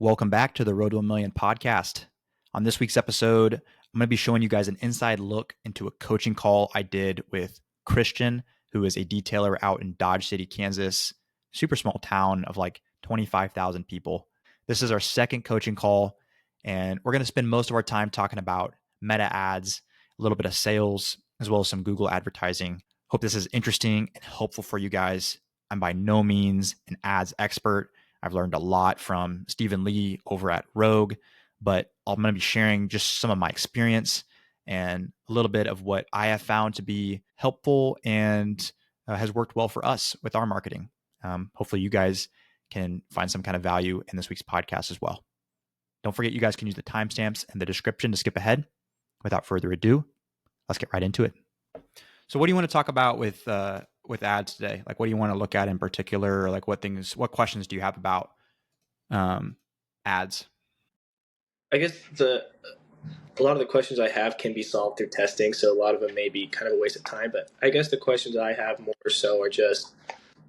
Welcome back to the Road to a Million podcast. On this week's episode, I'm going to be showing you guys an inside look into a coaching call I did with Christian, who is a detailer out in Dodge City, Kansas, super small town of like 25,000 people. This is our second coaching call, and we're going to spend most of our time talking about meta ads, a little bit of sales, as well as some Google advertising. Hope this is interesting and helpful for you guys. I'm by no means an ads expert. I've learned a lot from Stephen Lee over at Rogue, but I'm going to be sharing just some of my experience and a little bit of what I have found to be helpful and has worked well for us with our marketing. Hopefully you guys can find some kind of value in this week's podcast as well. Don't forget, you guys can use the timestamps in the description to skip ahead. Without further ado, let's get right into it. So what do you want to talk about with ads today? Like, what do you want to look at in particular? Or like what questions do you have about ads? I guess a lot of the questions I have can be solved through testing, so a lot of them may be kind of a waste of time. But I guess the questions I have more so are just,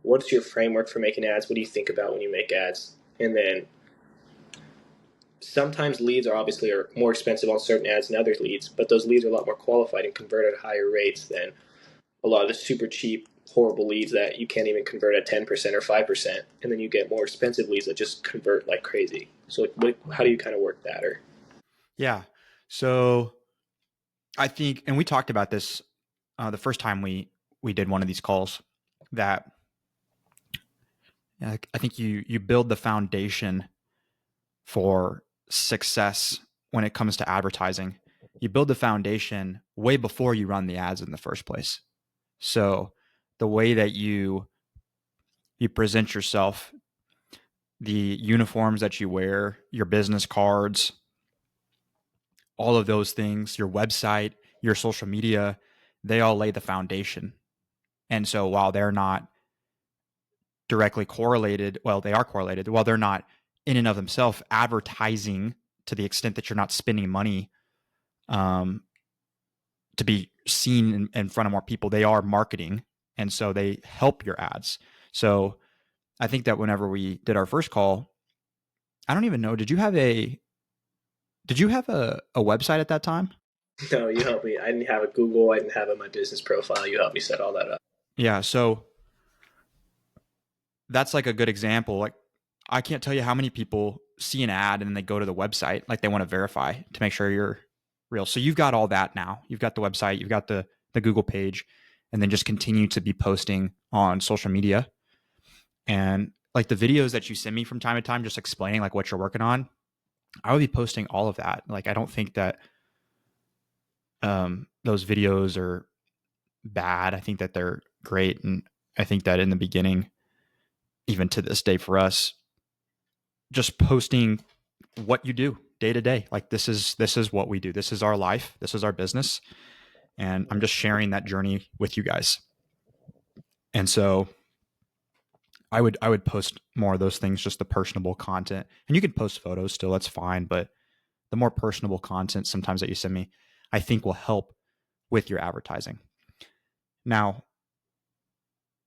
what's your framework for making ads? What do you think about when you make ads? And then sometimes leads are obviously more expensive on certain ads than other leads, but those leads are a lot more qualified and convert at higher rates than a lot of the super cheap, horrible leads that you can't even convert at 10% or 5%. And then you get more expensive leads that just convert like crazy. So how do you kind of work that? Yeah. So I think, and we talked about this the first time we did one of these calls, that I think you build the foundation for success when it comes to advertising. You build the foundation way before you run the ads in the first place. So the way that you present yourself, the uniforms that you wear, your business cards, all of those things, your website, your social media, they all lay the foundation. And so while they're not directly correlated, well, they are correlated, while they're not in and of themselves advertising to the extent that you're not spending money to be seen in front of more people, they are marketing. And so they help your ads. So I think that whenever we did our first call, I don't even know, did you have a website at that time? No, you helped me. I didn't have a Google. I didn't have my business profile. You helped me set all that up. Yeah. So that's like a good example. Like, I can't tell you how many people see an ad and then they go to the website, like they want to verify to make sure you're real. So you've got all that now. You've got the website, you've got the Google page, and then just continue to be posting on social media. And like the videos that you send me from time to time, just explaining like what you're working on, I would be posting all of that. Like, I don't think that those videos are bad. I think that they're great. And I think that in the beginning, even to this day for us, just posting what you do day to day. Like, this is what we do. This is our life. This is our business. And I'm just sharing that journey with you guys. And so I would post more of those things, just the personable content. And you can post photos still, that's fine. But the more personable content sometimes that you send me, I think will help with your advertising. Now,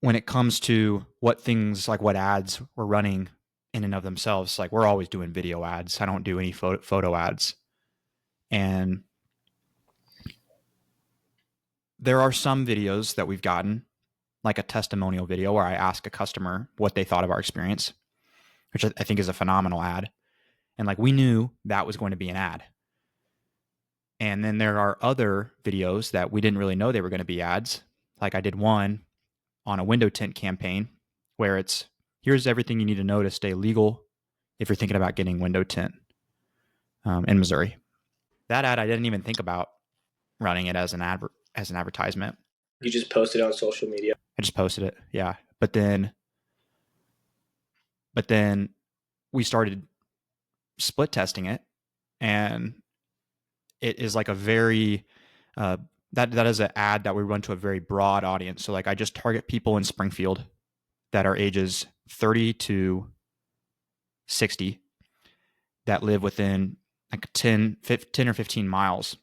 when it comes to what things, like what ads we're running in and of themselves, like we're always doing video ads. I don't do any photo ads. And there are some videos that we've gotten, like a testimonial video where I ask a customer what they thought of our experience, which I think is a phenomenal ad. And like, we knew that was going to be an ad. And then there are other videos that we didn't really know they were going to be ads. Like, I did one on a window tint campaign where it's, here's everything you need to know to stay legal if you're thinking about getting window tint in Missouri. That ad, I didn't even think about running it as an advertisement. You just posted on social media? I just posted it, yeah. But then we started split testing it, and it is like a very that is an ad that we run to a very broad audience. So like, I just target people in Springfield that are ages 30 to 60 that live within like 10 or 15 miles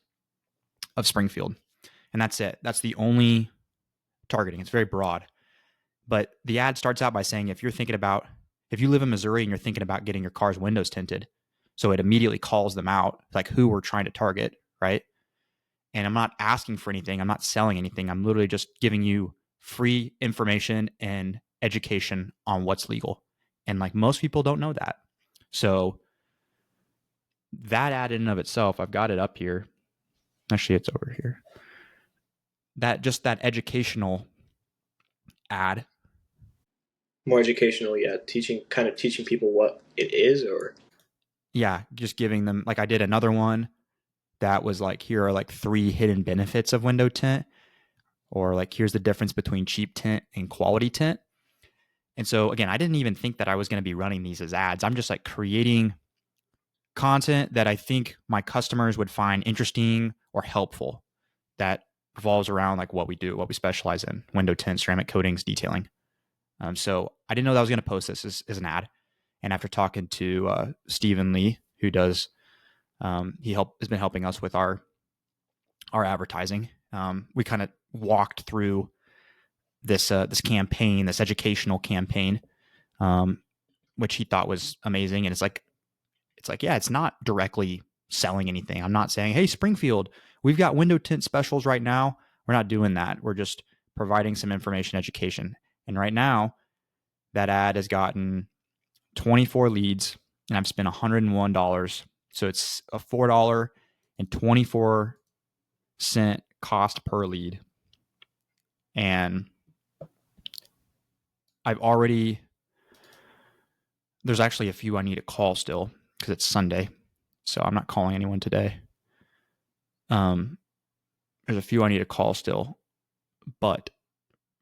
of Springfield. And that's it. That's the only targeting. It's very broad. But the ad starts out by saying, if you're thinking about, if you live in Missouri and you're thinking about getting your car's windows tinted, so it immediately calls them out, like who we're trying to target, right? And I'm not asking for anything. I'm not selling anything. I'm literally just giving you free information and education on what's legal. And like most people don't know that. So that ad in and of itself, I've got it up here. Actually, it's over here. That just that educational ad. More educational, yeah. Teaching people what it is, or Yeah, just giving them, like I did another one that was like, here are like 3 hidden benefits of window tint, or like, here's the difference between cheap tint and quality tint. And so again, I didn't even think that I was going to be running these as ads. I'm just like creating content that I think my customers would find interesting or helpful, that revolves around like what we do, what we specialize in: window tint, ceramic coatings, detailing. So I didn't know that I was going to post this as an ad. And after talking to Stephen Lee, who does, has been helping us with our advertising. We kind of walked through this campaign, this educational campaign, which he thought was amazing. And it's like, yeah, it's not directly selling anything. I'm not saying, hey, Springfield, we've got window tint specials right now. We're not doing that. We're just providing some information, education. And right now, that ad has gotten 24 leads, and I've spent $101. So it's a $4.24 cost per lead. And I've already, there's actually a few I need to call still because it's Sunday. So I'm not calling anyone today. There's a few I need to call still, but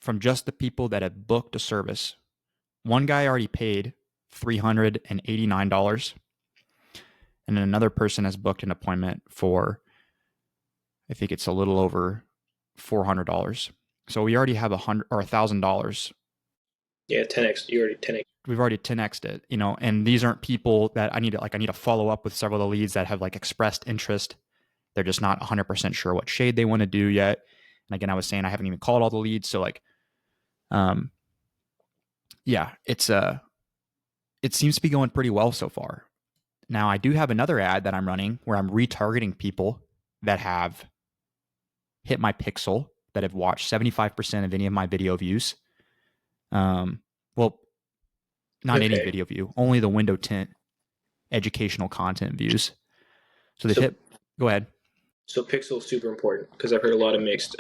from just the people that have booked a service, one guy already paid $389, and then another person has booked an appointment for, I think it's a little over $400. So we already have $1,000. yeah, 10x. You already 10x. We've already 10x'd it, and these aren't people that I need to follow up with several of the leads that have like expressed interest. They're just not 100% sure what shade they want to do yet. And again, I was saying I haven't even called all the leads. So like, yeah, it seems to be going pretty well so far. Now I do have another ad that I'm running where I'm retargeting people that have hit my pixel, that have watched 75% of any of my video views. Well, not any Okay. video view, only the window tint educational content views. So they've So hit, go ahead. so pixel super important because I've heard a lot of mixed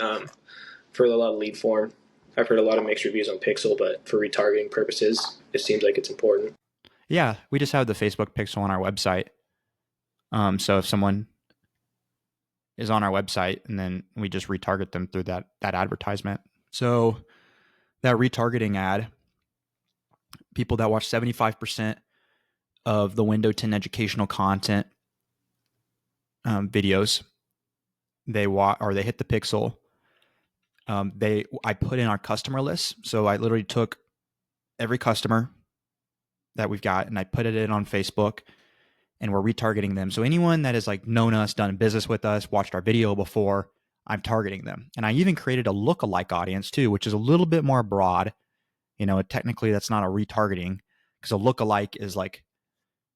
for a lot of lead form. I've heard a lot of mixed reviews on pixel, but for retargeting purposes, it seems like it's important. Yeah, we just have the Facebook pixel on our website. So if someone is on our website, and then we just retarget them through that advertisement. So that retargeting ad, people that watch 75% of the window tint educational content videos, they hit the pixel. I put in our customer list. So I literally took every customer that we've got and I put it in on Facebook, and we're retargeting them. So anyone that has like known us, done business with us, watched our video before, I'm targeting them. And I even created a lookalike audience too, which is a little bit more broad. Technically that's not a retargeting, because a lookalike is like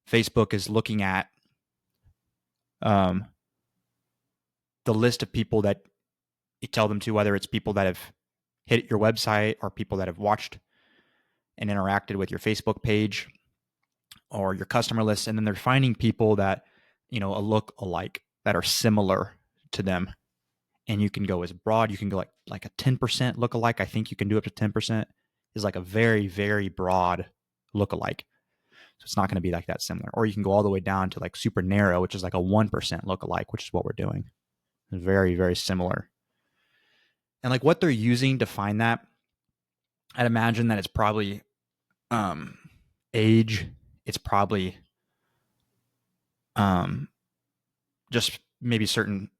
Facebook is looking at the list of people that you tell them to, whether it's people that have hit your website or people that have watched and interacted with your Facebook page or your customer list. And then they're finding people that, a look alike, that are similar to them. And you can go as broad, you can go like a 10% look alike. I think you can do up to 10%, is like a very, very broad look alike. So it's not going to be like that similar. Or you can go all the way down to like super narrow, which is like a 1% look alike, which is what we're doing. It's very, very similar. And like what they're using to find that, I'd imagine that it's probably age. It's probably just maybe certain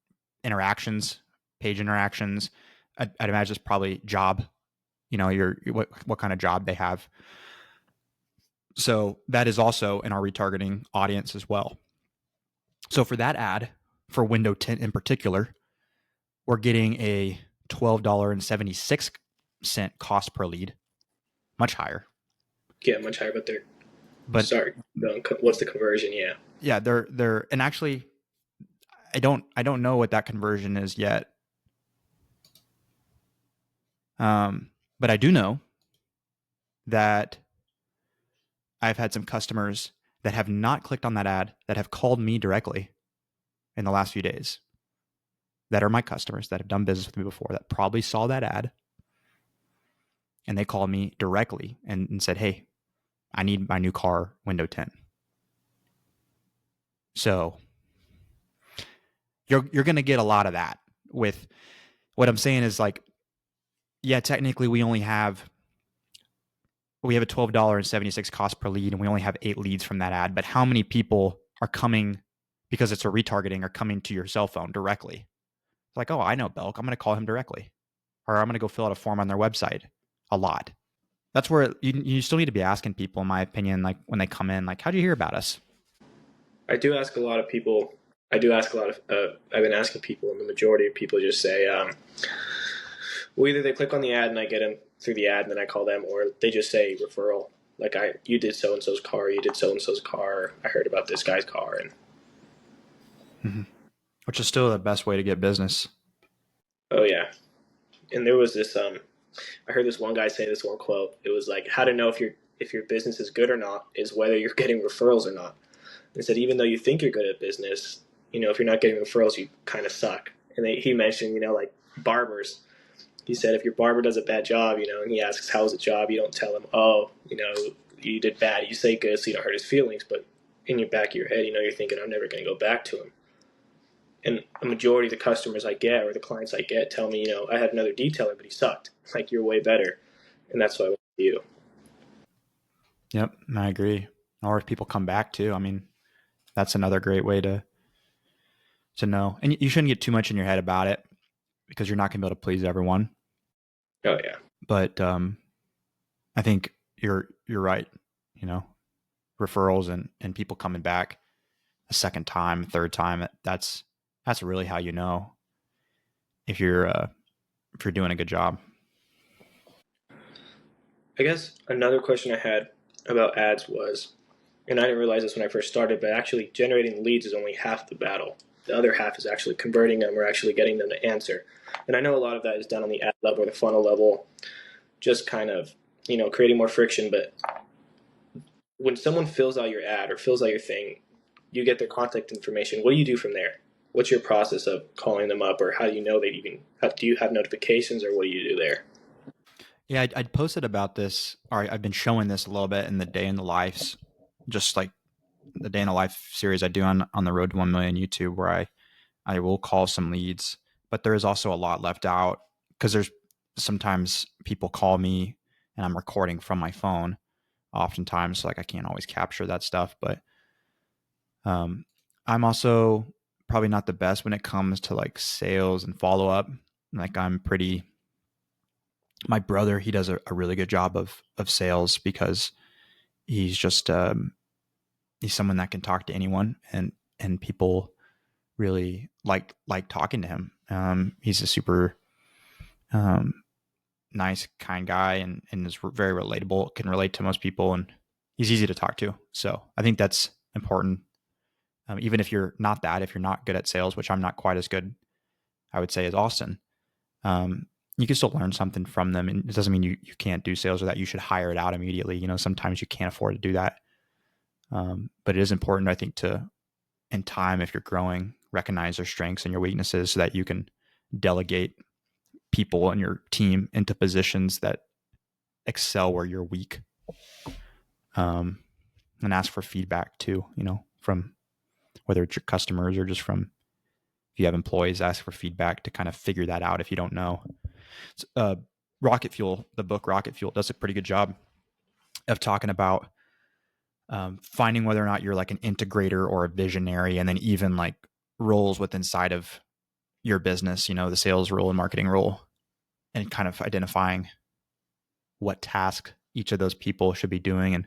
interactions, page interactions. I'd imagine it's probably job, what kind of job they have. So that is also in our retargeting audience as well. So for that ad, for window tint in particular, we're getting a $12.76 cost per lead, much higher. Yeah, much higher, but they're But Sorry, what's the conversion? Yeah. yeah, they're and actually I don't know what that conversion is yet. But I do know that I've had some customers that have not clicked on that ad that have called me directly in the last few days, that are my customers that have done business with me before, that probably saw that ad and they called me directly and said, "Hey, I need my new car window tint." So you're going to get a lot of that. With what I'm saying is, like, yeah, technically we have a $12.76 cost per lead and we only have 8 leads from that ad, but how many people are coming because it's a retargeting, are coming to your cell phone directly? Like, "Oh, I know Belk. I'm going to call him directly." Or, "I'm going to go fill out a form on their website." A lot. That's where you still need to be asking people, in my opinion, like when they come in, like, "How'd you hear about us?" I do ask a lot of people. I do ask a lot of. I've been asking people, and the majority of people just say, well, either they click on the ad and I get them through the ad, and then I call them, or they just say referral. Like, you did so and so's car, you did so and so's car. I heard about this guy's car, and Mm-hmm. Which is still the best way to get business. oh yeah. And there was this. I heard this one guy say this one quote. It was like, how to know if your business is good or not is whether you're getting referrals or not. And said, even though you think you're good at business, if you're not getting referrals, you kind of suck. And he mentioned, like barbers. He said, if your barber does a bad job, and he asks, how's the job? You don't tell him, oh, you did bad. You say good so you don't hurt his feelings. But in your back of your head, you're thinking, I'm never going to go back to him. And a majority of the customers I get or the clients I get tell me, I had another detailer, but he sucked. Like, you're way better. And that's why I want you. Yep, I agree. Or if people come back too, I mean, that's another great way to know. And you shouldn't get too much in your head about it because you're not going to be able to please everyone. Oh, yeah. But I think you're right. You know, referrals and people coming back a second time, third time. That's really how you know if you're doing a good job. I guess another question I had about ads was, and I didn't realize this when I first started, but actually generating leads is only half the battle. The other half is actually converting them or actually getting them to answer. And I know a lot of that is done on the ad level or the funnel level, just kind of, creating more friction. But when someone fills out your ad or fills out your thing, you get their contact information. What do you do from there? What's your process of calling them up, or how do you know they even do you have notifications, or what do you do there? Yeah, I'd posted about this, or I've been showing this a little bit in the day in the lives, just like the day in the life series I do on the road to 1 million YouTube, where I will call some leads, but there is also a lot left out because there's sometimes people call me and I'm recording from my phone oftentimes, so like I can't always capture that stuff. But um, I'm also probably not the best when it comes to like sales and follow up. Like, my brother, he does a really good job of sales because he's just he's someone that can talk to anyone, and people really like talking to him. He's a super um, nice, kind guy, and is very relatable, can relate to most people, and he's easy to talk to. So I think that's important. Even if you're not if you're not good at sales, which I'm not quite as good, I would say, as Austin, um, you can still learn something from them. And it doesn't mean you can't do sales or that you should hire it out immediately. Sometimes you can't afford to do that. But it is important, I think, to, in time, if you're growing, recognize your strengths and your weaknesses so that you can delegate people in your team into positions that excel where you're weak. And ask for feedback too, from whether it's your customers or just from, if you have employees, ask for feedback to kind of figure that out if you don't know. Rocket Fuel, the book Rocket Fuel, does a pretty good job of talking about finding whether or not you're like an integrator or a visionary, and then even like roles within inside of your business, the sales role and marketing role, and kind of identifying what task each of those people should be doing.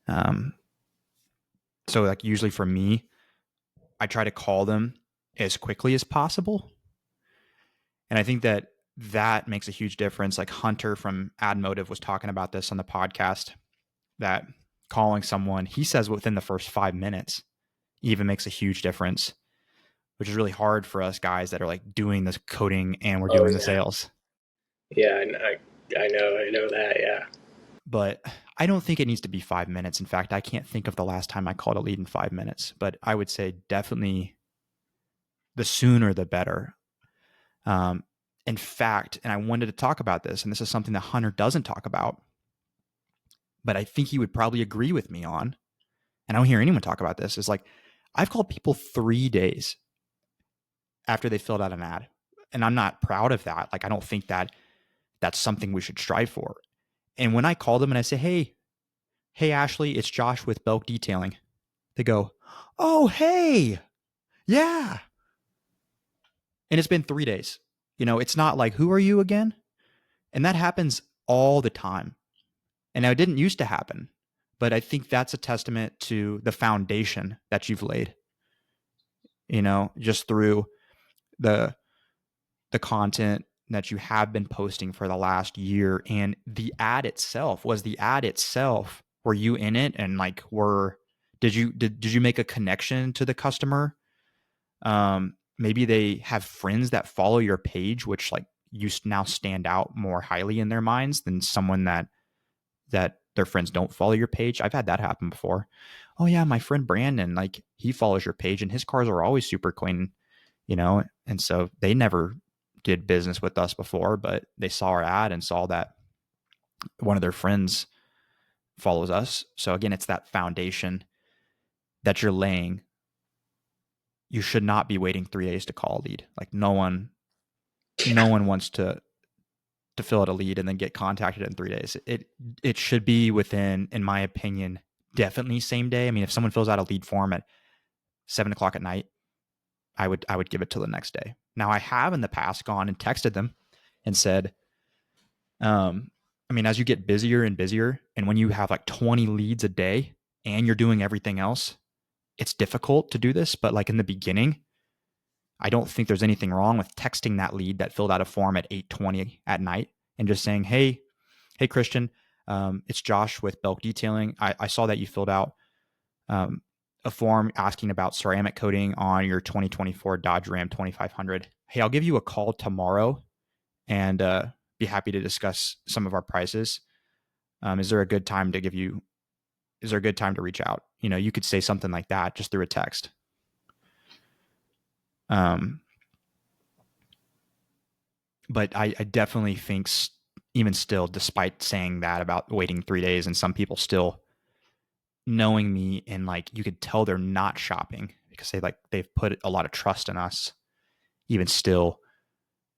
And so like usually for me, I try to call them as quickly as possible. And I think that makes a huge difference. Like Hunter from Ad Motive was talking about this on the podcast, that calling someone, he says within the first 5 minutes even makes a huge difference, which is really hard for us guys that are like doing this coding and we're Oh doing the yeah, sales. yeah, and I know that. Yeah. But I don't think it needs to be 5 minutes. In fact, I can't think of the last time I called a lead in 5 minutes, but I would say definitely the sooner the better. Um, in fact, and I wanted to talk about this, and this is something that Hunter doesn't talk about, but I think he would probably agree with me on, and I don't hear anyone talk about this, is like, I've called people 3 days after they filled out an ad. And I'm not proud of that. Like, I don't think that that's something we should strive for. And when I call them and I say, hey, Ashley, it's Josh with Belk Detailing, they go, oh, hey, yeah. And it's been 3 days. It's not like, who are you again? And that happens all the time. And it didn't used to happen. But I think that's a testament to the foundation that you've laid, just through the the content that you have been posting for the last year. And the ad itself, were you in it and like did you make a connection to the customer? Maybe they have friends that follow your page, which like you now stand out more highly in their minds than someone that their friends don't follow your page. I've had that happen before. Oh yeah, my friend Brandon, like he follows your page and his cars are always super clean, and so they never did business with us before, but they saw our ad and saw that one of their friends follows us. So again, it's that foundation that you're laying. You should not be waiting 3 days to call a lead. Like no one wants to fill out a lead and then get contacted in 3 days. It should be within, in my opinion, definitely same day. I mean, if someone fills out a lead form at 7 o'clock at night, I would give it till the next day. Now I have in the past gone and texted them and said, I mean, as you get busier and busier, and when you have like 20 leads a day and you're doing everything else, it's difficult to do this. But like in the beginning, I don't think there's anything wrong with texting that lead that filled out a form at 8:20 at night and just saying, hey, Christian, it's Josh with Belk Detailing. I saw that you filled out um, a form asking about ceramic coating on your 2024 Dodge Ram 2500. Hey, I'll give you a call tomorrow and be happy to discuss some of our prices. Is there a good time to give you? Is there a good time to reach out? You could say something like that just through a text. Um, but I definitely think even still, despite saying that about waiting 3 days, and some people still knowing me and like you could tell they're not shopping because they've put a lot of trust in us. Even still,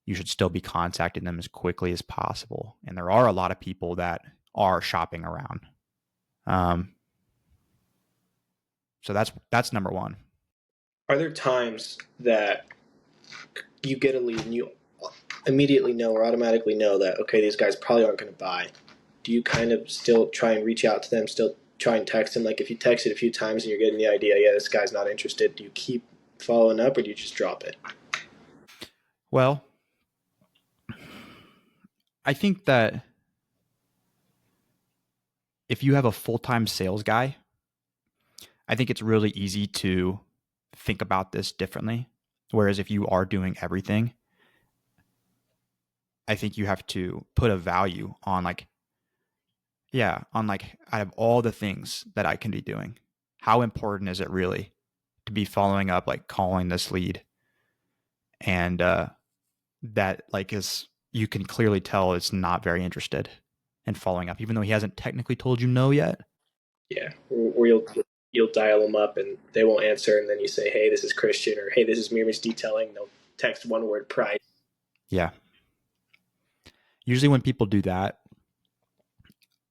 you should still be contacting them as quickly as possible. And there are a lot of people that are shopping around. So that's number one. Are there times that you get a lead and you immediately know or automatically know that, okay, these guys probably aren't going to buy? Do you kind of still try and reach out to them, still try and text them? Like if you text it a few times and you're getting the idea, yeah, this guy's not interested, do you keep following up or do you just drop it? Well, I think that if you have a full-time sales guy, I think it's really easy to think about this differently. Whereas if you are doing everything, I think you have to put a value on like, yeah, on like out of all the things that I can be doing, how important is it really to be following up, like calling this lead? And that like is, you can clearly tell it's not very interested in following up, even though he hasn't technically told you no yet. Yeah, or you'll dial them up and they won't answer, and then you say, "Hey, this is Christian," or "Hey, this is Mirmis Detailing." They'll text one word price. Yeah. Usually when people do that,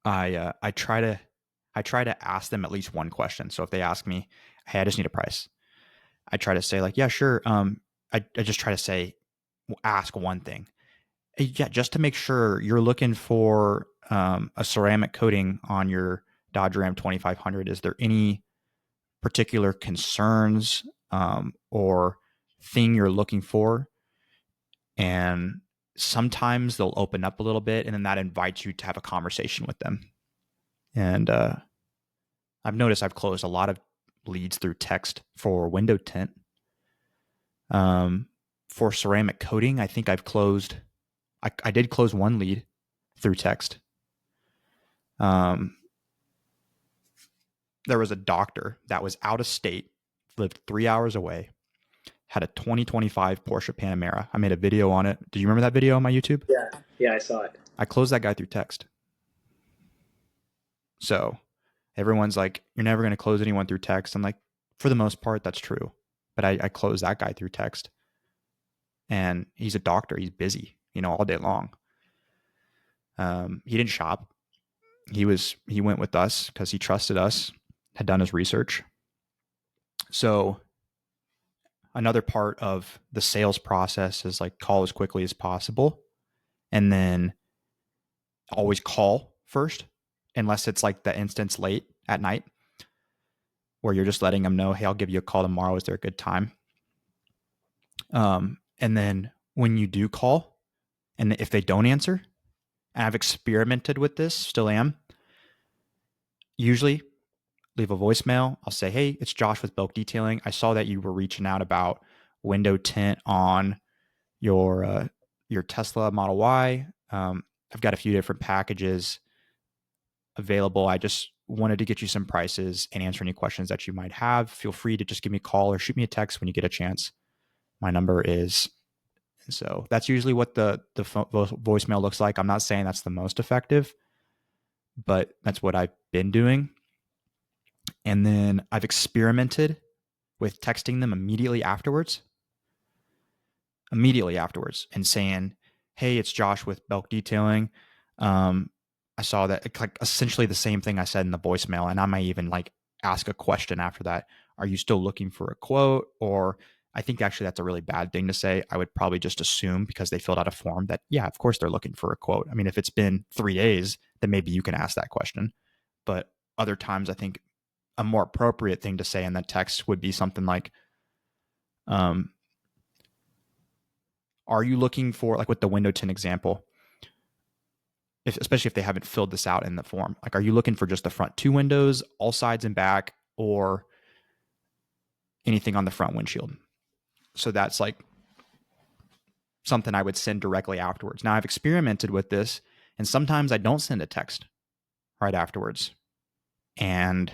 I try to ask them at least one question. So if they ask me, "Hey, I just need a price," I try to say like, "Yeah, sure." I just try to say, ask one thing. Yeah, just to make sure you're looking for a ceramic coating on your Dodge Ram 2500. Is there any particular concerns or thing you're looking for? And sometimes they'll open up a little bit, and then that invites you to have a conversation with them. And I've noticed I've closed a lot of leads through text for window tint. For ceramic coating, I think I did close one lead through text. There was a doctor that was out of state, lived 3 hours away, had a 2025 Porsche Panamera. I made a video on it. Do you remember that video on my YouTube? Yeah, yeah, I saw it. I closed that guy through text. So everyone's like, you're never going to close anyone through text. I'm like, for the most part, that's true. But I closed that guy through text. And he's a doctor. He's busy, all day long. He didn't shop. He went with us because he trusted us, had done his research. So another part of the sales process is like call as quickly as possible, and then always call first, unless it's like the instance late at night where you're just letting them know, hey, I'll give you a call tomorrow. Is there a good time? And then when you do call, and if they don't answer, and I've experimented with this, still am, usually leave a voicemail. I'll say, hey, it's Josh with Belk Detailing. I saw that you were reaching out about window tint on your Tesla Model Y. I've got a few different packages available. I just wanted to get you some prices and answer any questions that you might have. Feel free to just give me a call or shoot me a text when you get a chance. My number is. And so that's usually what the voicemail looks like. I'm not saying that's the most effective, but that's what I've been doing. And then I've experimented with texting them immediately afterwards and saying, hey, it's Josh with Belk Detailing. I saw that it's like essentially the same thing I said in the voicemail. And I might even like ask a question after that. Are you still looking for a quote? Or I think actually that's a really bad thing to say. I would probably just assume because they filled out a form that, yeah, of course they're looking for a quote. I mean, if it's been 3 days, then maybe you can ask that question. But other times I think a more appropriate thing to say in that text would be something like, are you looking for, like with the window tint example, especially if they haven't filled this out in the form, like, are you looking for just the front 2 windows, all sides and back, or anything on the front windshield? So that's like something I would send directly afterwards. Now I've experimented with this, and sometimes I don't send a text right afterwards. And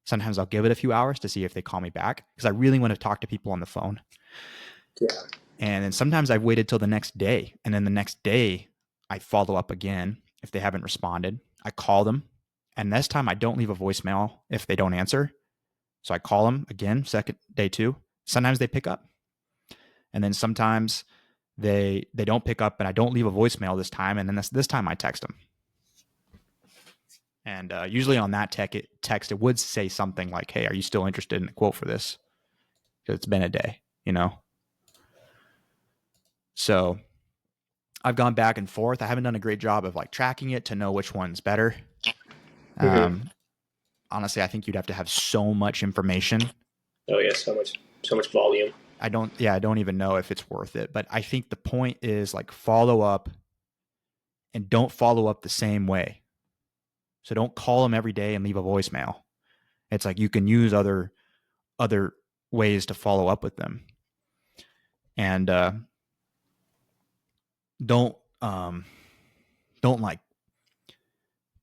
sometimes I'll give it a few hours to see if they call me back because I really want to talk to people on the phone. Yeah. And then sometimes I've waited till the next day. And then the next day I follow up again if they haven't responded. I call them. And this time I don't leave a voicemail if they don't answer. So I call them again, day 2. Sometimes they pick up. And then sometimes they don't pick up and I don't leave a voicemail this time. And then this time I text them. And usually on that text, it would say something like, hey, are you still interested in a quote for this? Because it's been a day, So I've gone back and forth. I haven't done a great job of like tracking it to know which one's better. Honestly, I think you'd have to have so much information. Oh yeah, so much volume. I don't even know if it's worth it. But I think the point is like follow up and don't follow up the same way. So don't call them every day and leave a voicemail. It's like you can use other ways to follow up with them. And don't like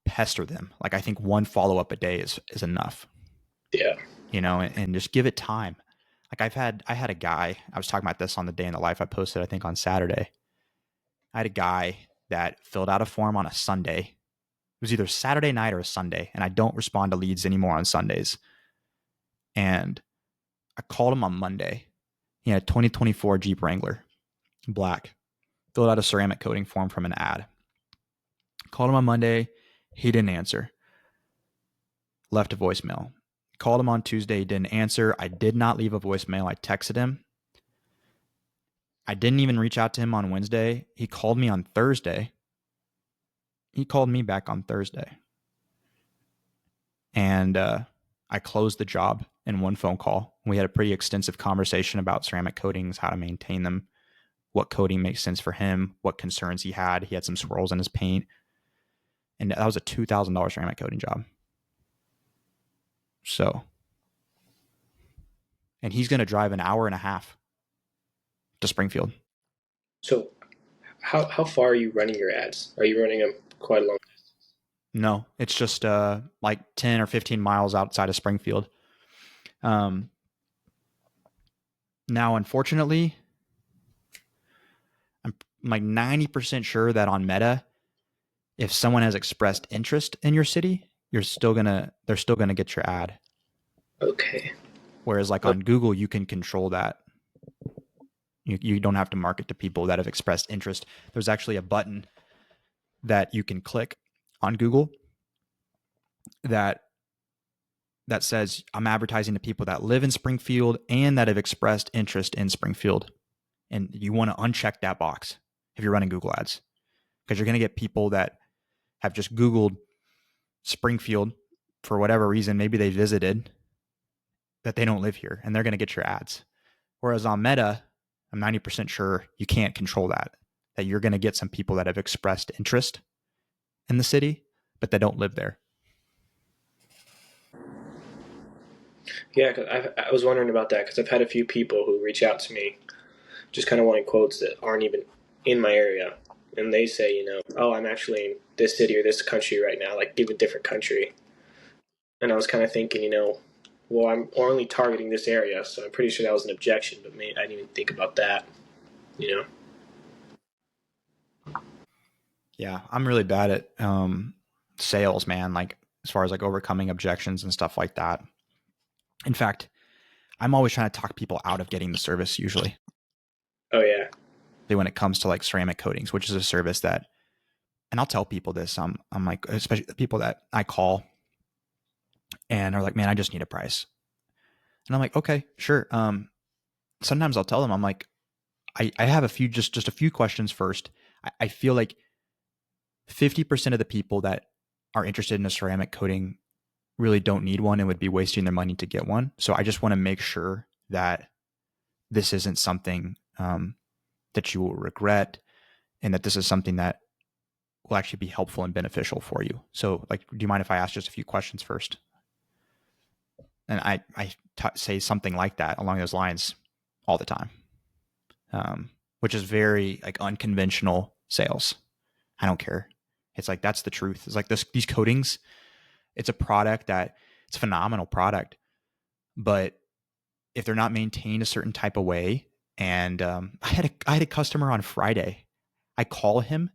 pester them. Like I think one follow up a day is enough. Yeah. And just give it time. Like I had a guy, I was talking about this on the day in the life I posted, I think on Saturday. I had a guy that filled out a form on a Sunday. It was either Saturday night or a Sunday, and I don't respond to leads anymore on Sundays. And I called him on Monday. He had a 2024 Jeep Wrangler, black. Filled out a ceramic coating form from an ad. Called him on Monday. He didn't answer. Left a voicemail. Called him on Tuesday. He didn't answer. I did not leave a voicemail. I texted him. I didn't even reach out to him on Wednesday. He called me on Thursday. He called me back on Thursday. And I closed the job in one phone call. We had a pretty extensive conversation about ceramic coatings, how to maintain them, what coating makes sense for him, what concerns he had. He had some swirls in his paint. And that was a $2,000 ceramic coating job. So, and he's going to drive an hour and a half to Springfield. So how far are you running your ads? Are you running them quite a long? No, it's just like 10 or 15 miles outside of Springfield. Um, Now, unfortunately, I'm like 90% sure that on Meta, if someone has expressed interest in your city, they're still gonna get your ad. Okay. Whereas like on Google, you can control that. You don't have to market to people that have expressed interest. There's actually a button that you can click on Google that says I'm advertising to people that live in Springfield and that have expressed interest in Springfield. And you want to uncheck that box if you're running Google ads, because you're going to get people that have just Googled Springfield for whatever reason. Maybe they visited, that they don't live here, and they're going to get your ads. Whereas on Meta, I'm 90% sure you can't control that you're going to get some people that have expressed interest in the city, but they don't live there. Yeah, 'cause I was wondering about that because I've had a few people who reach out to me just kind of wanting quotes that aren't even in my area. And they say, oh, I'm actually in this city or this country right now, like give a different country. And I was kind of thinking, well, I'm only targeting this area, so I'm pretty sure that was an objection, but I didn't even think about that, you know? Yeah, I'm really bad at sales, man. Like as far as like overcoming objections and stuff like that. In fact, I'm always trying to talk people out of getting the service usually. Oh, yeah. When it comes to like ceramic coatings, which is a service that, and I'll tell people this, I'm like, especially the people that I call and are like, man, I just need a price. And I'm like, okay, sure. Sometimes I'll tell them, I'm like, I have a few, just a few questions first. I feel like 50% of the people that are interested in a ceramic coating really don't need one and would be wasting their money to get one. So I just want to make sure that this isn't something that you will regret, and that this is something that will actually be helpful and beneficial for you. So, like, do you mind if I ask just a few questions first? And say something like that along those lines all the time, which is very like unconventional sales. I don't care. It's like that's the truth. It's like these coatings. It's a product that it's a phenomenal product, but if they're not maintained a certain type of way, and I had a customer on Friday. I call him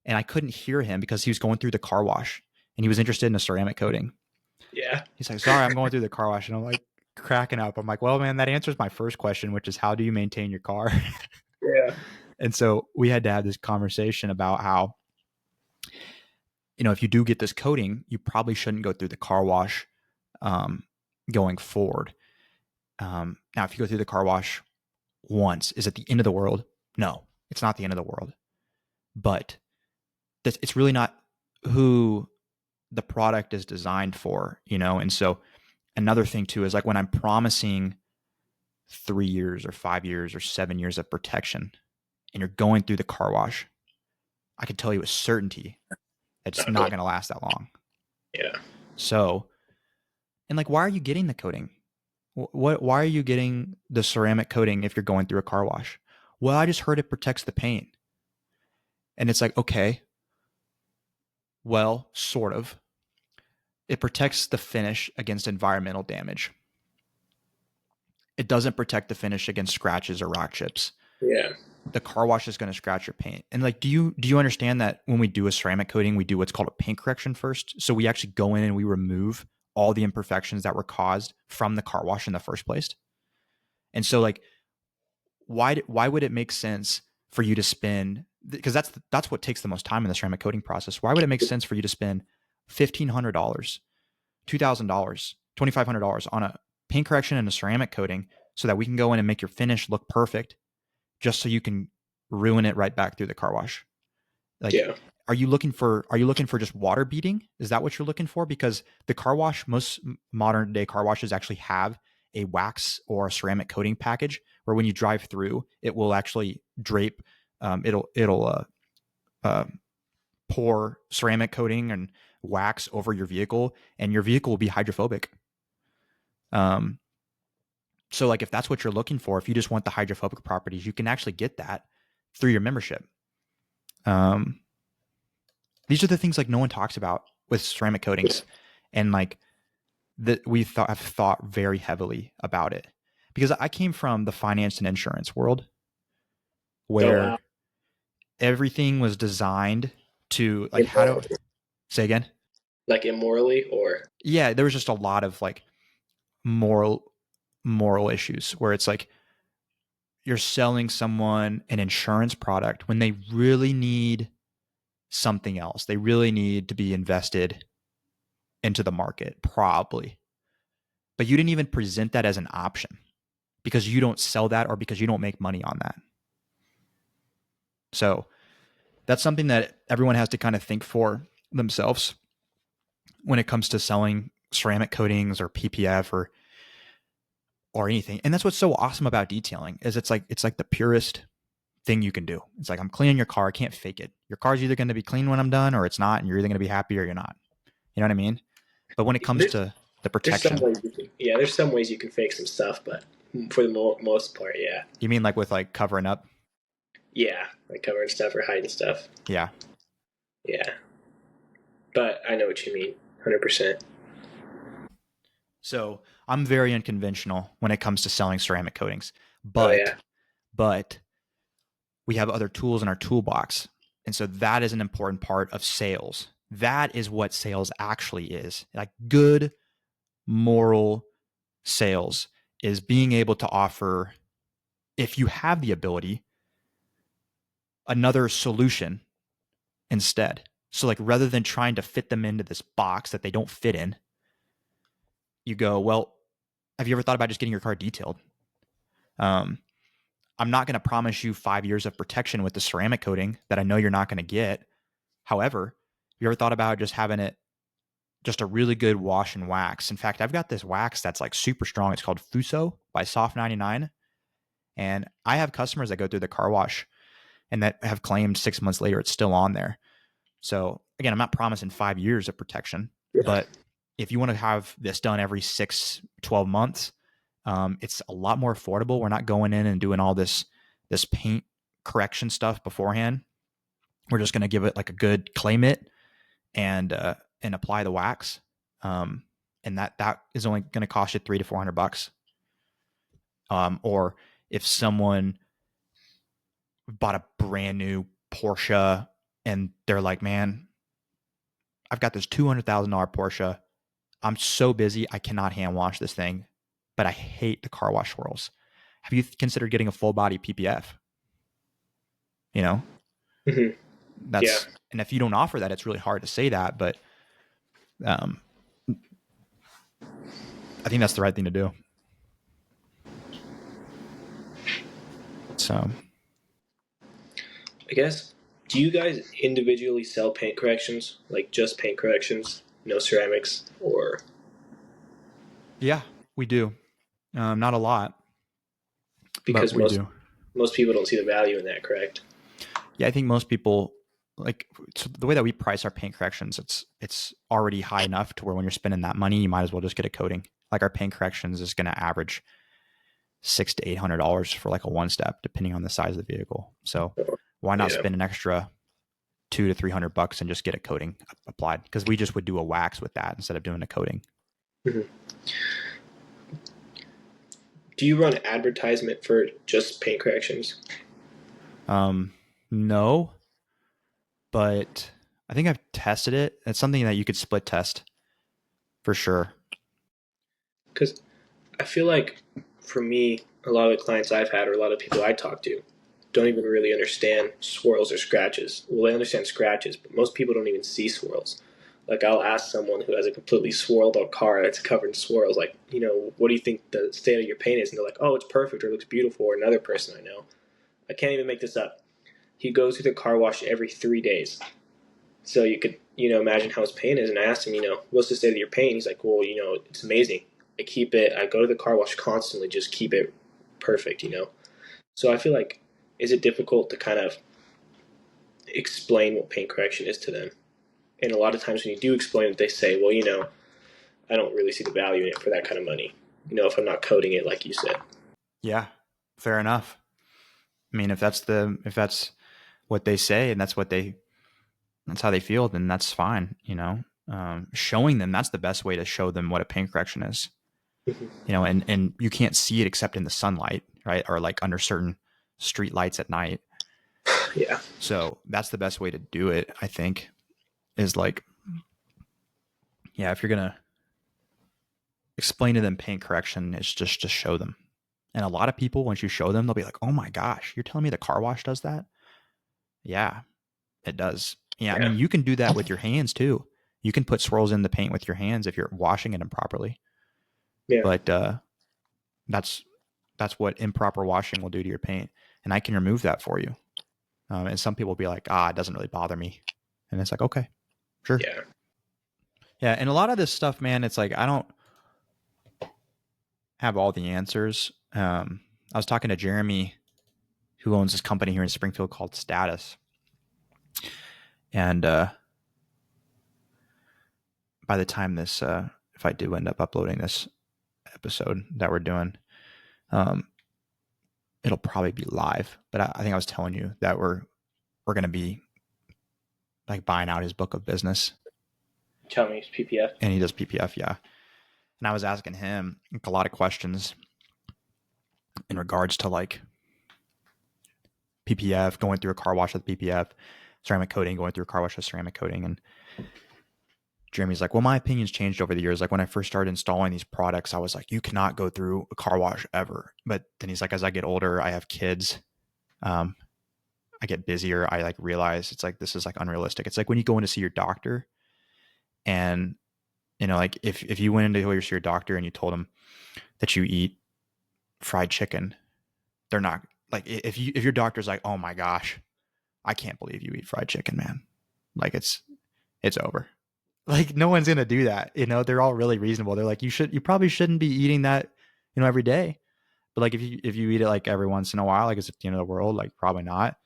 and I couldn't hear him because he was going through the car wash and he was interested in a ceramic coating. Yeah. He's like, sorry, I'm going through the car wash. And I'm like cracking up. I'm like, well, man, that answers my first question, which is how do you maintain your car? Yeah. And so we had to have this conversation about how, if you do get this coating, you probably shouldn't go through the car wash going forward. Now, if you go through the car wash once, is it the end of the world? No, it's not the end of the world. But it's really not who the product is designed for, And so another thing too is like when I'm promising 3 years or 5 years or 7 years of protection and you're going through the car wash, I can tell you with certainty it's not going to last that long. Yeah. So, and like, why are you getting the coating? Why are you getting the ceramic coating if you're going through a car wash? Well, I just heard it protects the paint. And it's like, okay, well, sort of. It protects the finish against environmental damage. It doesn't protect the finish against scratches or rock chips. Yeah. The car wash is going to scratch your paint. And like, do you understand that when we do a ceramic coating, we do what's called a paint correction first? So we actually go in and we remove all the imperfections that were caused from the car wash in the first place. And so like, why would it make sense for you to spend, because that's what takes the most time in the ceramic coating process. Why would it make sense for you to spend $1,500, $2,000, $2,500 on a paint correction and a ceramic coating so that we can go in and make your finish look perfect, just so you can ruin it right back through the car wash? Like, Yeah. are you looking for just water beading? Is that what you're looking for? Because the car wash, most modern day car washes actually have a wax or a ceramic coating package where when you drive through, it will actually drape. It'll pour ceramic coating and wax over your vehicle, and your vehicle will be hydrophobic. Um, so like if that's what you're looking for, if you just want the hydrophobic properties, you can actually get that through your membership. These are the things like no one talks about with ceramic coatings, and like that have thought very heavily about it, because I came from the finance and insurance world Oh wow. where everything was designed to like Immoral, say again? like immorally, or Yeah, there was just a lot of like moral moral issues where it's like you're selling someone an insurance product when they really need something else. They really need to be invested into the market, probably. But you didn't even present that as an option because you don't sell that or because you don't make money on that. So that's something that everyone has to kind of think for themselves when it comes to selling ceramic coatings or PPF or anything. And that's what's so awesome about detailing is it's like the purest thing you can do. It's like I'm cleaning your car, I can't fake it. Your car's either going to be clean when I'm done or it's not, and you're either going to be happy or you're not. You know what I mean? But when it comes there's to the there's some protection, ways you can, yeah, there's some ways you can fake some stuff, but for the most part, yeah, you mean like with like covering up? yeah, like covering stuff or hiding stuff, Yeah. yeah. But I know what you mean, 100%. So I'm very unconventional when it comes to selling ceramic coatings, Oh but yeah. but we have other tools in our toolbox, and so that is an important part of sales. That is what sales actually is. Like good moral sales is being able to offer, if you have the ability, another solution instead. So like rather than trying to fit them into this box that they don't fit in, you go, well, have you ever thought about just getting your car detailed? Um, I'm not going to promise you 5 years of protection with the ceramic coating that I know you're not going to get. However, have you ever thought about just having it just a really good wash and wax? In fact, I've got this wax that's like super strong. It's called Fuso by Soft 99. And I have customers that go through the car wash and that have claimed 6 months later it's still on there. So again, I'm not promising 5 years of protection, Yeah. but if you want to have this done every 12 months, it's a lot more affordable. We're not going in and doing all this paint correction stuff beforehand. We're just going to give it like a good clay mitt and apply the wax. And that is only going to cost you $300 to $400. Or if someone bought a brand new Porsche and they're like, man, I've got this $200,000 Porsche. I'm so busy, I cannot hand wash this thing, but I hate the car wash swirls. Have you considered getting a full body PPF? You know, Hmm. Yeah. and if you don't offer that, it's really hard to say that, but um, I think that's the right thing to do. So, I guess. Do you guys individually sell paint corrections, like just paint corrections, no ceramics, or yeah, we do. Not a lot, but because we most do. most people don't see the value in that, correct? Yeah, I think most people like, so the way that we price our paint corrections. It's already high enough to where when you're spending that money, you might as well just get a coating. Like our paint corrections is going to average $600 to $800 for like a one step, depending on the size of the vehicle. So why not Yeah. spend an extra $200 to $300 and just get a coating applied? Because we just would do a wax with that instead of doing a coating. Hmm. Do you run advertisement for just paint corrections? No, but I think I've tested it. It's something that you could split test for sure. Because I feel like for me, a lot of the clients I've had or a lot of people I talk to don't even really understand swirls or scratches. Well, they understand scratches, but most people don't even see swirls. Like I'll ask someone who has a completely swirled out car that's covered in swirls, like, what do you think the state of your paint is? And they're like, oh, it's perfect or it looks beautiful. Or another person I know, I can't even make this up. He goes through the car wash every 3 days. So you could, imagine how his paint is. And I asked him, what's the state of your paint? He's like, well, it's amazing. I go to the car wash constantly, just keep it perfect. So I feel like, is it difficult to kind of explain what paint correction is to them? And a lot of times when you do explain it, they say, well, I don't really see the value in it for that kind of money. if I'm not coating it like you said. Yeah, fair enough. I mean, if that's what they say and that's how they feel, then that's fine. Showing them, that's the best way to show them what a paint correction is. And you can't see it except in the sunlight, right? Or like under certain street lights at night. Yeah. So that's the best way to do it, I think, is like, yeah, if you're going to explain to them paint correction, it's just to show them. And a lot of people, once you show them, they'll be like, oh my gosh, you're telling me the car wash does that? Yeah, it does. Yeah, I Yeah. mean, you can do that with your hands too. You can put swirls in the paint with your hands if you're washing it improperly. Yeah. But that's what improper washing will do to your paint, and I can remove that for you. And some people will be like, it doesn't really bother me, and it's like, okay, sure, Yeah. yeah. And a lot of this stuff, man, it's like I don't have all the answers. I was talking to Jeremy, who owns this company here in Springfield called Status, and by the time this, if I do end up uploading this episode that we're doing, um, it'll probably be live. But I think I was telling you that we're going to be like buying out his book of business. Tell me, it's PPF. And he does PPF, yeah. And I was asking him like a lot of questions in regards to like PPF, going through a car wash with PPF, ceramic coating, going through a car wash with ceramic coating. And Jeremy's like, well, my opinion's changed over the years. Like when I first started installing these products, I was like, you cannot go through a car wash ever. But then he's like, as I get older, I have kids. I get busier. I like realize it's like, this is like unrealistic. It's like when you go in to see your doctor and, like if you went in to go see your doctor and you told him that you eat fried chicken, they're not like, if your doctor's like, oh my gosh, I can't believe you eat fried chicken, man. Like it's over. Like no one's going to do that. They're all really reasonable. They're like, you probably shouldn't be eating that, every day. But like, if you eat it like every once in a while, like it's at the end of the world, like probably not.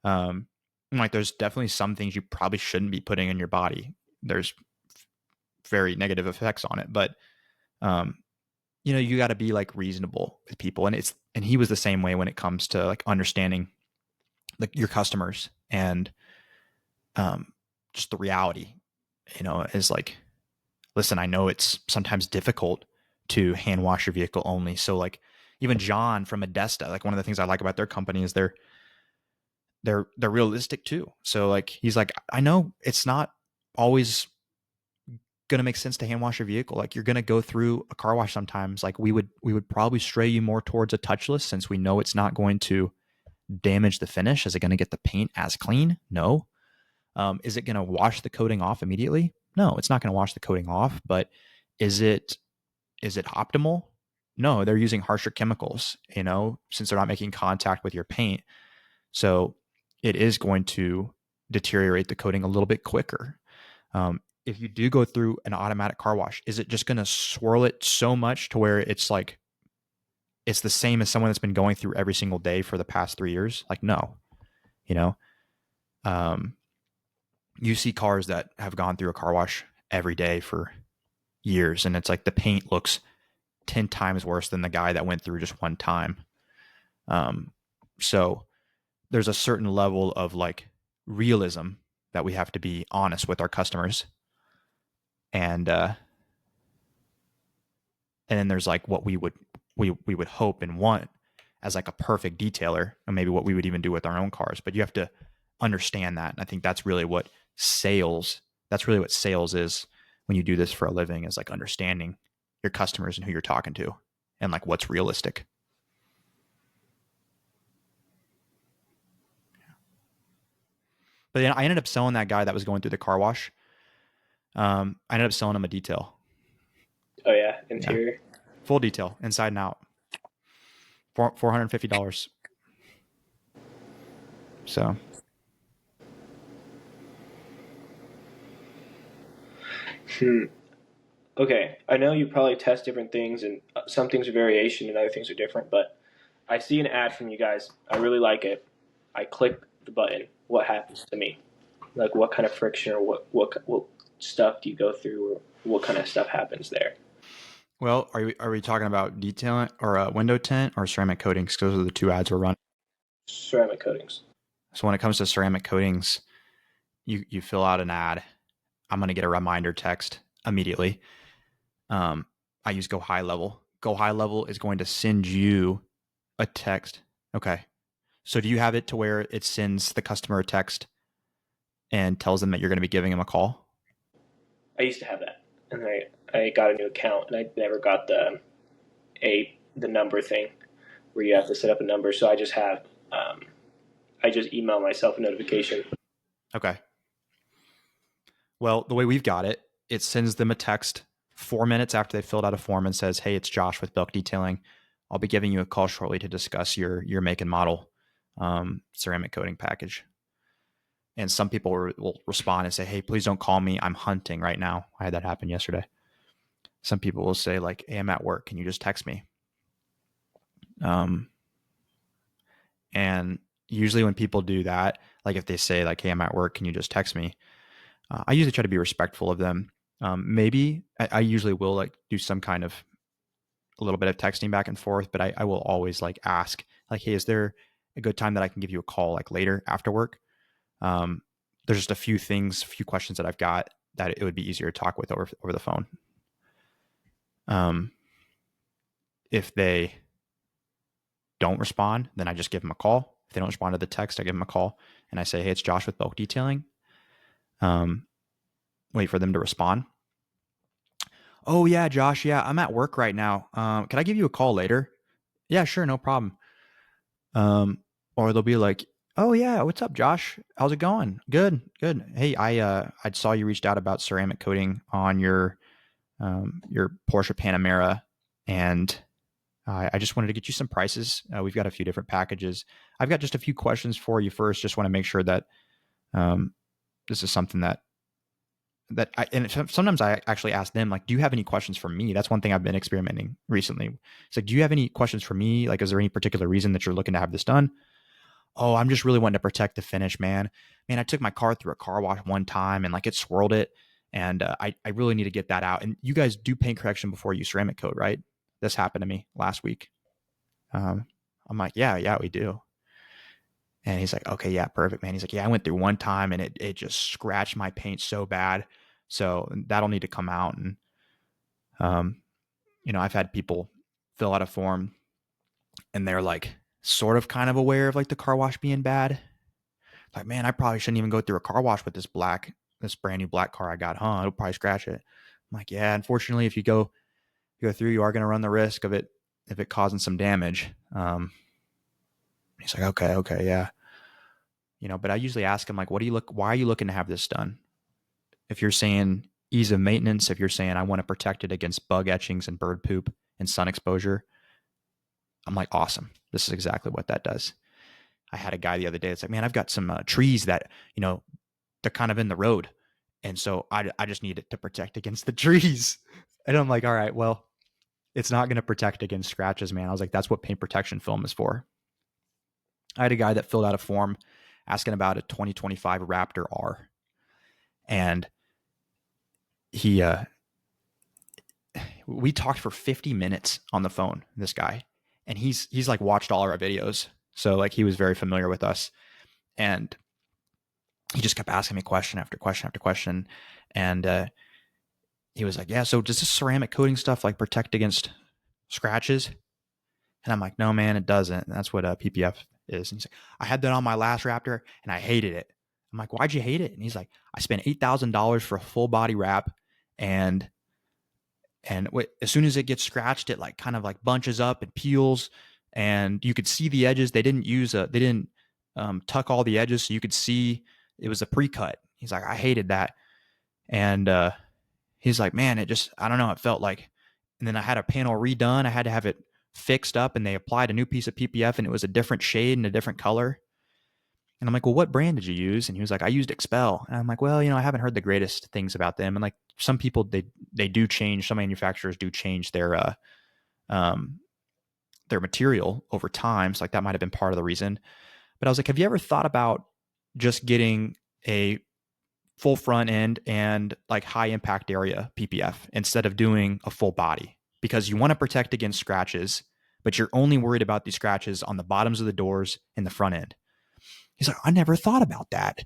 Like there's definitely some things you probably shouldn't be putting in your body. There's very negative effects on it, but, you got to be like reasonable with people. And he was the same way when it comes to like understanding like your customers and, just the reality, is like, listen, I know it's sometimes difficult to hand wash your vehicle only. So like even John from Modesta, like one of the things I like about their company is they're realistic too. So like he's like, I know it's not always going to make sense to hand wash your vehicle. Like you're going to go through a car wash sometimes. Like we would probably stray you more towards a touchless since we know it's not going to damage the finish. Is it going to get the paint as clean? No. Is it going to wash the coating off immediately? No, it's not going to wash the coating off. But is it optimal? No, they're using harsher chemicals, since they're not making contact with your paint. So it is going to deteriorate the coating a little bit quicker. If you do go through an automatic car wash, is it just going to swirl it so much to where it's like, it's the same as someone that's been going through every single day for the past 3 years? Like, no, you see cars that have gone through a car wash every day for years. And it's like the paint looks 10 times worse than the guy that went through just one time. So there's a certain level of like realism that we have to be honest with our customers. And then there's like what we would hope and want as like a perfect detailer, and maybe what we would even do with our own cars. But you have to understand that. And I think that's really what sales is when you do this for a living, is like understanding your customers and who you're talking to and like what's realistic. But then I ended up selling that guy that was going through the car wash. I ended up selling him a detail. Oh yeah, interior. Yeah. Full detail, inside and out. $450. So. Okay, I know you probably test different things, and some things are variation and other things are different. But I see an ad from you guys. I really like it. I click the button. What happens to me? Like, what kind of friction or what stuff do you go through, or what kind of stuff happens there? Well, are we talking about detailing or window tint or ceramic coatings? 'Cause those are the two ads we're running. Ceramic coatings. So when it comes to ceramic coatings, you fill out an ad. I'm going to get a reminder text immediately. Um, I use Go High Level. Go High Level is going to send you a text. Okay. So do you have it to where it sends the customer a text and tells them that you're going to be giving them a call? I used to have that, and I got a new account, and I never got the number thing where you have to set up a number. So um, I just email myself a notification. Okay. Well, the way we've got it, it sends them a text 4 minutes after they filled out a form and says, "Hey, it's Josh with Belk Detailing. I'll be giving you a call shortly to discuss your make and model ceramic coating package." And some people will respond and say, "Hey, please don't call me. I'm hunting right now." I had that happen yesterday. Some people will say like, "Hey, I'm at work. Can you just text me?" Um, and usually when people do that, like if they say like, "Hey, I'm at work. Can you just text me?" I usually try to be respectful of them. Maybe I usually will like do some kind of a little bit of texting back and forth, but I will always like ask like, "Hey, is there a good time that I can give you a call like later after work?" Um, there's just a few questions that I've got that it would be easier to talk with over the phone. Um, if they don't respond, then I just give them a call. If they don't respond to the text, I give them a call and I say, "Hey, it's Josh with Belk Detailing." Um, wait for them to respond. "Oh yeah, Josh. Yeah, I'm at work right now. Can I give you a call later?" "Yeah, sure, no problem." Um, or they'll be like, "Oh yeah, what's up, Josh? How's it going?" "Good, good. Hey, I saw you reached out about ceramic coating on your Porsche Panamera, and I just wanted to get you some prices. We've got a few different packages. I've got just a few questions for you first. Just want to make sure that um, this is something that I, and sometimes I actually ask them like, "Do you have any questions for me?" That's one thing I've been experimenting recently. It's like, "Do you have any questions for me? Like, is there any particular reason that you're looking to have this done?" "Oh, I'm just really wanting to protect the finish, man. Man, I took my car through a car wash one time and like it swirled it, and I really need to get that out. And you guys do paint correction before you ceramic coat, right?" This happened to me last week. Um, I'm like, "Yeah, yeah, we do." And he's like, "Okay, yeah, perfect, man." He's like, "Yeah, I went through one time and it just scratched my paint so bad, so that'll need to come out." And um, I've had people fill out a form and they're like sort of kind of aware of like the car wash being bad. Like, "Man, I probably shouldn't even go through a car wash with this brand new black car I got, huh? It'll probably scratch it." I'm like, "Yeah, unfortunately, if you go through, you are going to run the risk of it if it causing some damage." He's like, "Okay, okay, yeah." But I usually ask him like, why are you looking to have this done? If you're saying ease of maintenance, if you're saying I want to protect it against bug etchings and bird poop and sun exposure, I'm like, awesome. This is exactly what that does. I had a guy the other day that's like, "Man, I've got some trees that, they're kind of in the road. And so I just need it to protect against the trees." And I'm like, "All right, well, it's not going to protect against scratches, man." I was like, "That's what paint protection film is for." I had a guy that filled out a form asking about a 2025 Raptor R. And he, we talked for 50 minutes on the phone, this guy. And he's like watched all our videos. So like he was very familiar with us. And he just kept asking me question after question after question. And he was like, "Yeah, so does this ceramic coating stuff like protect against scratches?" And I'm like, "No, man, it doesn't." And that's what PPF is. And he's like, "I had that on my last Raptor and I hated it." I'm like, "Why'd you hate it?" And he's like, "I spent $8,000 for a full body wrap, and as soon as it gets scratched, it like kind of like bunches up and peels, and you could see the edges. They didn't tuck all the edges, so you could see it was a pre-cut." He's like, "I hated that." And he's like, "Man, I don't know, it felt like." And then I had a panel redone. I had to have it fixed up, and they applied a new piece of PPF, and it was a different shade and a different color. And I'm like, "Well, what brand did you use?" And he was like, "I used Expel." And I'm like, "Well, I haven't heard the greatest things about them." And like some people, they do change. Some manufacturers do change um, their material over time. So like that might have been part of the reason. But I was like, "Have you ever thought about just getting a full front end and like high impact area PPF instead of doing a full body because you want to protect against scratches, but you're only worried about these scratches on the bottoms of the doors and the front end. He's like, I never thought about that.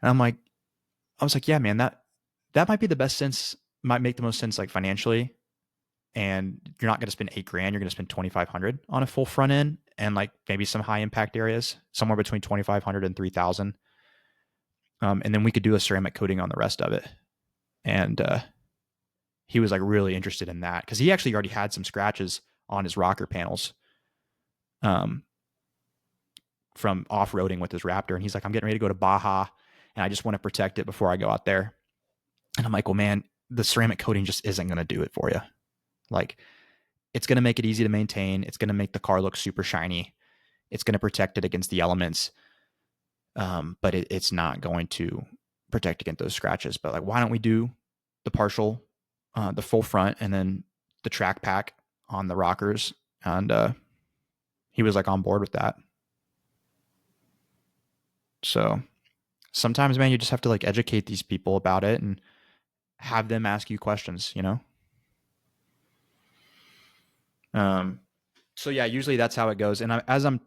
And I was like, yeah, man, that might be the best sense, might make the most sense like financially. And you're not going to spend $8,000. You're going to spend 2,500 on a full front end and like maybe some high impact areas, somewhere between 2,500 and 3,000. And then we could do a ceramic coating on the rest of it. And he was like really interested in that because he actually already had some scratches on his rocker panels from off-roading with his Raptor. And he's like, I'm getting ready to go to Baja and I just want to protect it before I go out there. And I'm like, well, man, the ceramic coating just isn't going to do it for you. Like, it's going to make it easy to maintain. It's going to make the car look super shiny. It's going to protect it against the elements. But it's not going to protect against those scratches. But like, why don't we do the partial, the full front, and then the track pack on the rockers? And he was like on board with that. So sometimes, man, you just have to like educate these people about it and have them ask you questions, you know? So yeah, usually that's how it goes. And as I'm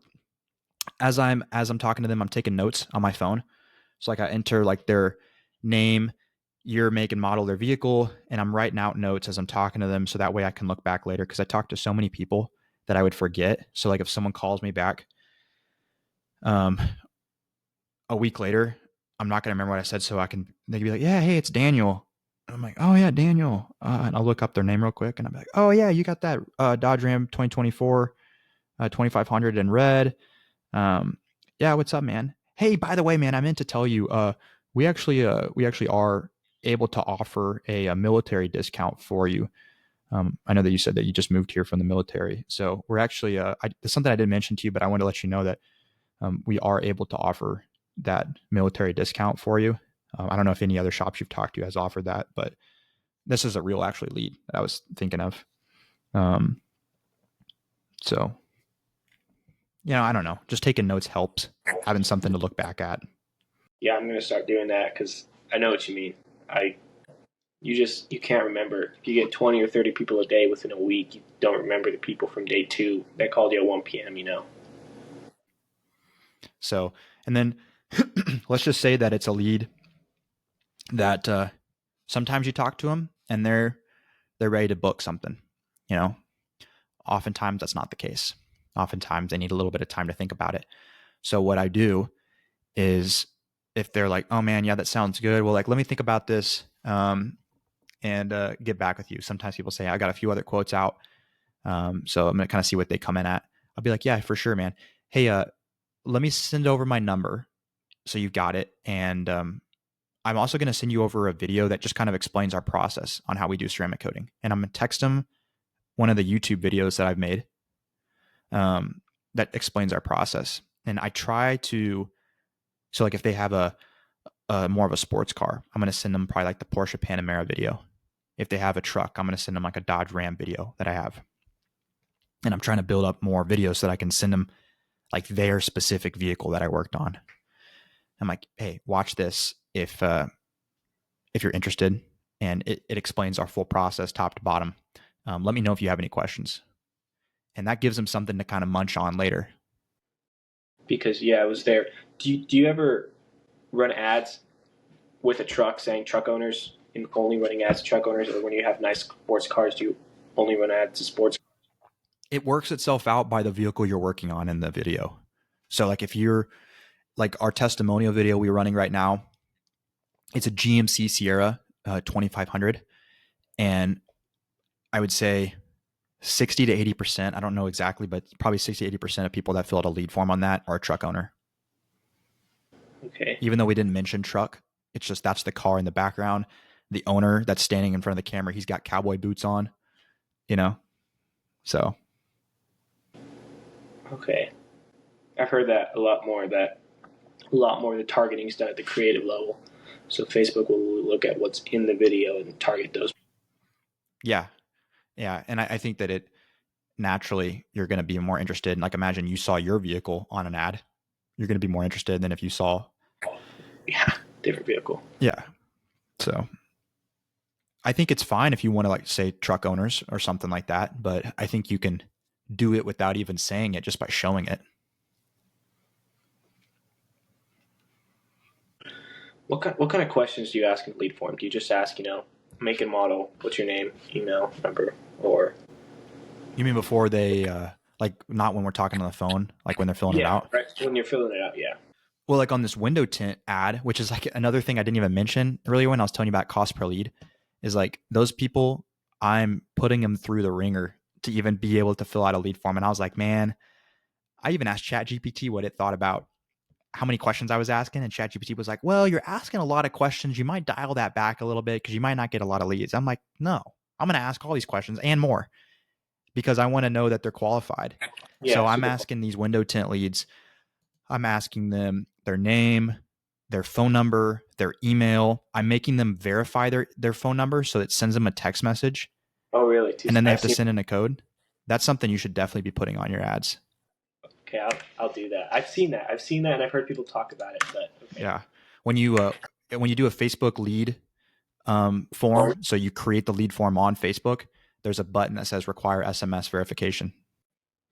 talking to them, I'm taking notes on my phone. So like I enter like their name, year, make, and model of their vehicle, and I'm writing out notes as I'm talking to them, so that way I can look back later. Because I talked to so many people that I would forget. So like if someone calls me back, a week later, I'm not going to remember what I said. So they can be like, yeah, hey, it's Daniel. And I'm like, oh yeah, Daniel. And I'll look up their name real quick, and I'm like, oh yeah, you got that Dodge Ram 2024 2500 in red. Yeah, what's up, man? Hey, by the way, man, I meant to tell you, we actually are able to offer a military discount for you. I know that you said that you just moved here from the military, so we're actually it's something I didn't mention to you, but I wanted to let you know that we are able to offer that military discount for you. I don't know if any other shops you've talked to has offered that, but this is a real actually lead that I was thinking of. So I don't know. Just taking notes helps. Having something to look back at. Yeah, I'm gonna start doing that because I know what you mean. I you can't remember if you get 20 or 30 people a day within a week. You don't remember the people from day two that called you at 1 p.m. So, and then let's just say that it's a lead that sometimes you talk to them and they're ready to book something. Oftentimes that's not the case. Oftentimes they need a little bit of time to think about it. So what I do is, if they're like, oh man, yeah, that sounds good, well, like, let me think about this and get back with you. Sometimes people say, I got a few other quotes out, so I'm gonna kind of see what they come in at. I'll be like, yeah, for sure, man. Hey, let me send over my number so you've got it, and I'm also going to send you over a video that just kind of explains our process on how we do ceramic coating. And I'm going to text them one of the YouTube videos that I've made that explains our process. And I try to, so like if they have a more of a sports car, I'm going to send them probably like the Porsche Panamera video. If they have a truck, I'm going to send them like a Dodge Ram video that I have. And I'm trying to build up more videos so that I can send them like their specific vehicle that I worked on. I'm like, hey, watch this if you're interested, and it explains our full process top to bottom. Let me know if you have any questions. And that gives them something to kind of munch on later. Because I was there. Do you ever run ads with a truck saying truck owners and only running ads to truck owners, or when you have nice sports cars, do you only run ads to sports? It works itself out by the vehicle you're working on in the video. So like if you're like our testimonial video we're running right now, it's a GMC Sierra 2500, and I would say 60 to 80%, I don't know exactly, but probably 60 to 80% of people that fill out a lead form on that are a truck owner. Okay. Even though we didn't mention truck, it's just that's the car in the background. The owner that's standing in front of the camera, he's got cowboy boots on, so. Okay. I've heard that a lot more, of the targeting is done at the creative level. So Facebook will look at what's in the video and target those. Yeah. Yeah. And I think that it naturally, you're going to be more interested. And like, imagine you saw your vehicle on an ad. You're going to be more interested than if you saw. Yeah, different vehicle. Yeah. So I think it's fine if you want to like say truck owners or something like that, but I think you can do it without even saying it just by showing it. What kind of questions do you ask in lead form? Do you just ask, make and model, what's your name, email, number, or You mean before they like not when we're talking on the phone, like when they're filling it yeah, out? right when you're filling it out, yeah. Well, like on this window tint ad, which is like another thing I didn't even mention earlier when I was telling you about cost per lead, is like those people, I'm putting them through the ringer to even be able to fill out a lead form. And I was like, man, I even asked ChatGPT what it thought about how many questions I was asking. And ChatGPT was like, well, you're asking a lot of questions. You might dial that back a little bit because you might not get a lot of leads. I'm like, no, I'm going to ask all these questions and more because I want to know that they're qualified. So Yeah, I'm super. asking these window tint leads, I'm asking them their name, their phone number, their email. I'm making them verify their phone number so it sends them a text message Oh, really? and then they I've have to seen. send in a code. That's something you should definitely be putting on your ads. Okay, I'll do that. I've seen that. I've seen that, and I've heard people talk about it. But okay. Yeah. When you do a Facebook lead Oh, form, so you create the lead form on Facebook, there's a button that says require SMS verification.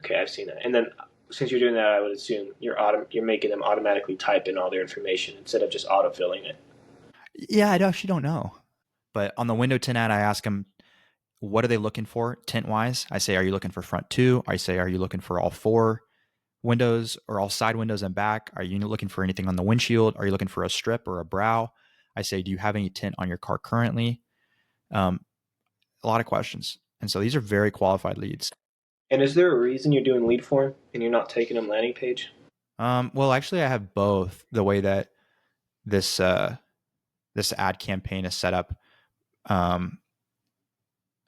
okay, I've seen that. And then since you're doing that, I would assume you're making them automatically type in all their information instead of just autofilling it. Yeah, I actually don't know. But on the window tint ad, I ask them, what are they looking for tint wise? I say, are you looking for front two? I say, are you looking for all four windows or all side windows and back? Are you looking for anything on the windshield? Are you looking for a strip or a brow? I say, do you have any tint on your car currently? Um, a lot of questions. And so these are very qualified leads. And is there a reason you're doing lead form and you're not taking them landing page? Well, actually, I have both. The way that this this ad campaign is set up, um,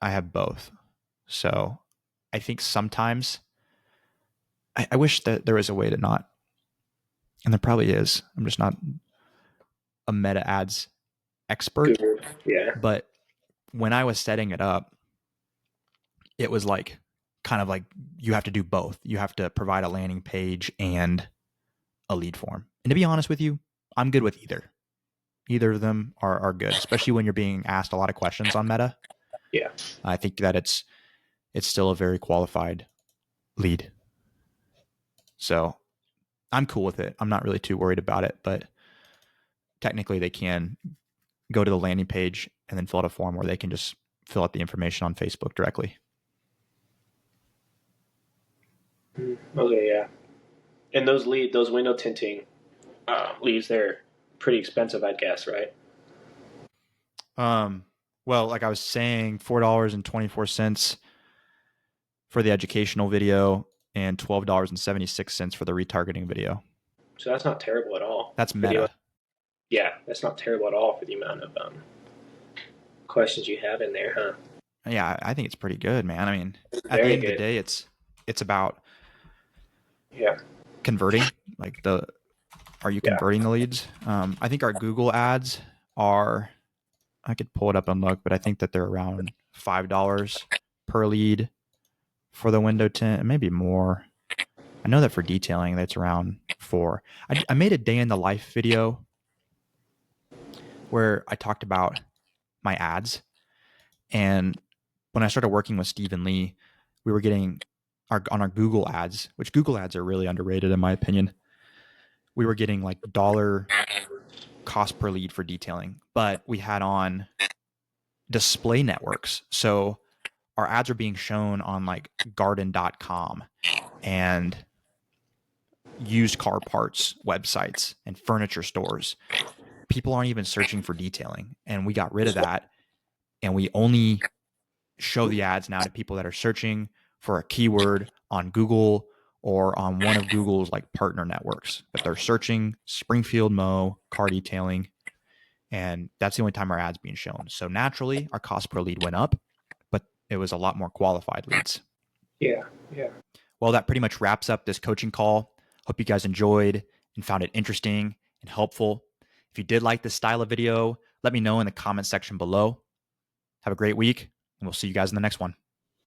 I have both. So I think sometimes I wish that there was a way to not, and there probably is. I'm just not a meta ads expert, Good. Yeah. but when I was setting it up, it was like kind of like you have to do both. You have to provide a landing page and a lead form. And to be honest with you, I'm good with either. Either of them are good, especially when you're being asked a lot of questions on Meta. Yeah. I think that it's still a very qualified lead. So I'm cool with it. I'm not really too worried about it, but technically they can go to the landing page and then fill out a form where they can just fill out the information on Facebook directly. Okay. Yeah. And those window tinting leads, they're pretty expensive, I'd guess, right? Well, like I was saying, $4.24 for the educational video and $12.76 for the retargeting video. So that's not terrible at all That's for the. Meta. Yeah, that's not terrible at all for the amount of questions you have in there, huh? Yeah, I think it's pretty good, man. I mean, at the Very end of the good. day, it's about Yeah. converting. Like are you Yeah. converting the leads? I think our Google ads are. I could pull it up and look, but I think that they're around $5 per lead for the window tint, maybe more. I know that for detailing, that's around 4. I made a day in the life video where I talked about my ads, and when I started working with Stephen Lee, we were getting on our Google ads, which Google ads are really underrated in my opinion. We were getting like dollar cost per lead for detailing, but we had on display networks. So our ads are being shown on like garden.com and used car parts websites and furniture stores. People aren't even searching for detailing. And we got rid of that. And we only show the ads now to people that are searching for a keyword on Google or on one of Google's like partner networks. But they're searching Springfield Mo car detailing. And that's the only time our ads being shown. So naturally, our cost per lead went up, but it was a lot more qualified leads. Yeah. Yeah. Well, that pretty much wraps up this coaching call. Hope you guys enjoyed and found it interesting and helpful. If you did like this style of video, let me know in the comment section below. Have a great week, and we'll see you guys in the next one.